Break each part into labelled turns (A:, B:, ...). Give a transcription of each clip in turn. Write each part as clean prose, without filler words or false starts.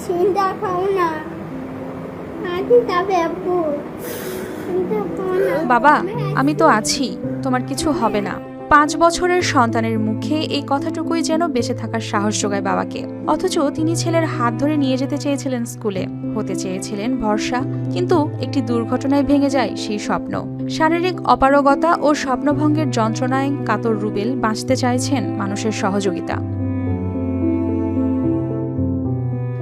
A: চিন্তা খাও না, আগে যাবে আব্বু। চিন্তা খাও না
B: বাবা, আমি তো আছি, তোমার কিছু হবে না। 5 বছরের সন্তানের মুখে এই কথাটুকুই যেন বেঁচে থাকার সাহস যোগায় বাবাকে। অথচ তিনি ছেলের হাত ধরে নিয়ে যেতে চেয়েছিলেন স্কুলে, হতে চেয়েছিলেন ভরসা, কিন্তু একটি দুর্ঘটনায় ভেঙে যায় সেই স্বপ্ন। শারীরিক অপারগতা ও স্বপ্নভঙ্গের যন্ত্রণায় কাতর রুবেল বাঁচতে চাইছেন মানুষের সহযোগিতা।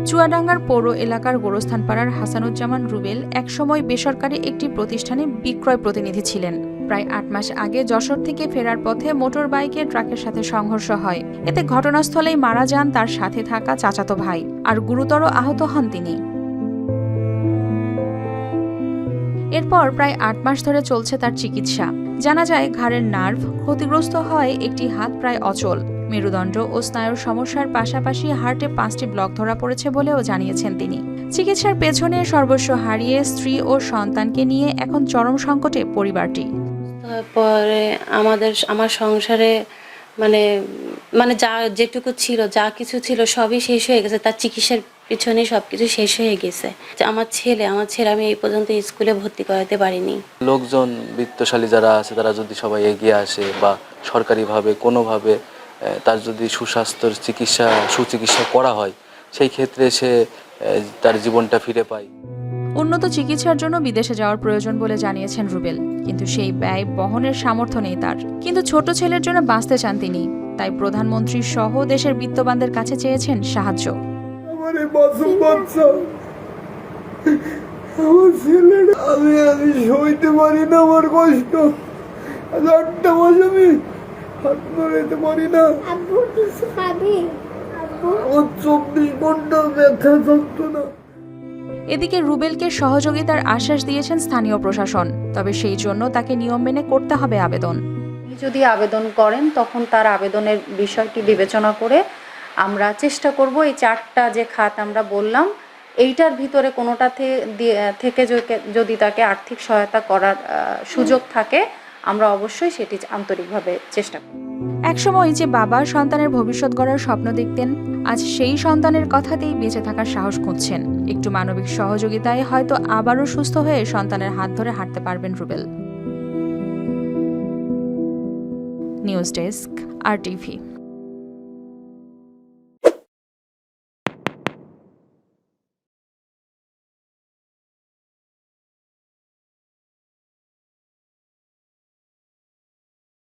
B: চুয়াডাঙ্গার পৌর এলাকার গোরস্থানপাড়ার হাসানুজ্জামান রুবেল একসময় বেসরকারি একটি প্রতিষ্ঠানে বিক্রয় প্রতিনিধি ছিলেন। প্রায় 8 মাস আগে যশোর থেকে ফেরার পথে মোটর বাইকে ট্রাকের সাথে সংঘর্ষ হয়। এতে ঘটনাস্থলেই মারা যান তার সাথে থাকা চাচাতো ভাই, আর গুরুতর আহত হন তিনি। এরপর প্রায় 8 মাস ধরে চলছে তার চিকিৎসা। জানা যায় ঘাড়ের নার্ভ ক্ষতিগ্রস্ত হয়, একটি হাত প্রায় অচল। মেরুদণ্ড ও স্নায়ুর সমস্যার পাশাপাশি হার্টে 5টি ব্লক ধরা পড়েছে বলেও জানিয়েছেন তিনি। চিকিৎসার পেছনে সর্বস্ব হারিয়ে স্ত্রী ও সন্তানকে নিয়ে এখন চরম সংকটে পরিবারটি।
C: তারপরে আমার সংসারে মানে যা যেটুকু ছিল, যা কিছু ছিল সবই শেষ হয়ে গেছে। তার চিকিৎসার পিছনে সবকিছু শেষ হয়ে গেছে। আমার ছেলে আমি এই পর্যন্ত স্কুলে ভর্তি করাতে পারিনি।
D: লোকজন বিত্তশালী যারা আছে তারা যদি সবাই এগিয়ে আসে বা সরকারিভাবে কোনোভাবে তার যদি সুচিকিৎসা করা হয়, সেই ক্ষেত্রে সে তার জীবনটা ফিরে পায়।
B: উন্নত চিকিৎসার জন্য বিদেশে যাওয়ার প্রয়োজন বলে জানিয়েছেন রুবেল, কিন্তু সেই ব্যয় বহনের সামর্থ্য নেই তার। কিন্তু ছোট ছেলের জন্য বাঁচতে চান তিনি, তাই প্রধানমন্ত্রী সহ দেশের বিত্তবানদের কাছে চেয়েছেন সাহায্য।
E: আমার মাসুম বাচ্চা, আমার ছেলেটা, আমি সইতে পারি না আমার কষ্ট। 8টা মাস আমি হাত নড়াইতে পারি না।
A: আব্বু কিছু খাবি? আব্বু
E: আমার 24 ঘন্টা ব্যথা যন্ত্রণা।
B: এদিকে রুবেলকে সহযোগিতার আশ্বাস দিয়েছেন স্থানীয় প্রশাসন, তবে সেই জন্য তাকে নিয়ম মেনে করতে হবে আবেদন।
F: যদি আবেদন করেন তখন তার আবেদনের বিষয়টি বিবেচনা করে আমরা চেষ্টা করব এই 4টা যে খাত আমরা বললাম এইটার ভিতরে কোনোটা থেকে যদি তাকে আর্থিক সহায়তা করার সুযোগ থাকে আমরা অবশ্যই সেটি আন্তরিকভাবে চেষ্টা করব।
B: একসময় যে বাবা সন্তানের ভবিষ্যৎ গড়ার স্বপ্ন দেখতেন, আজ সেই সন্তানের কথাতেই বেঁচে থাকার সাহস খুঁজছেন। একটু মানবিক সহযোগিতায় হয়তো আবারও সুস্থ হয়ে সন্তানের হাত ধরে হাঁটতে পারবেন রুবেল। News desk, RTV।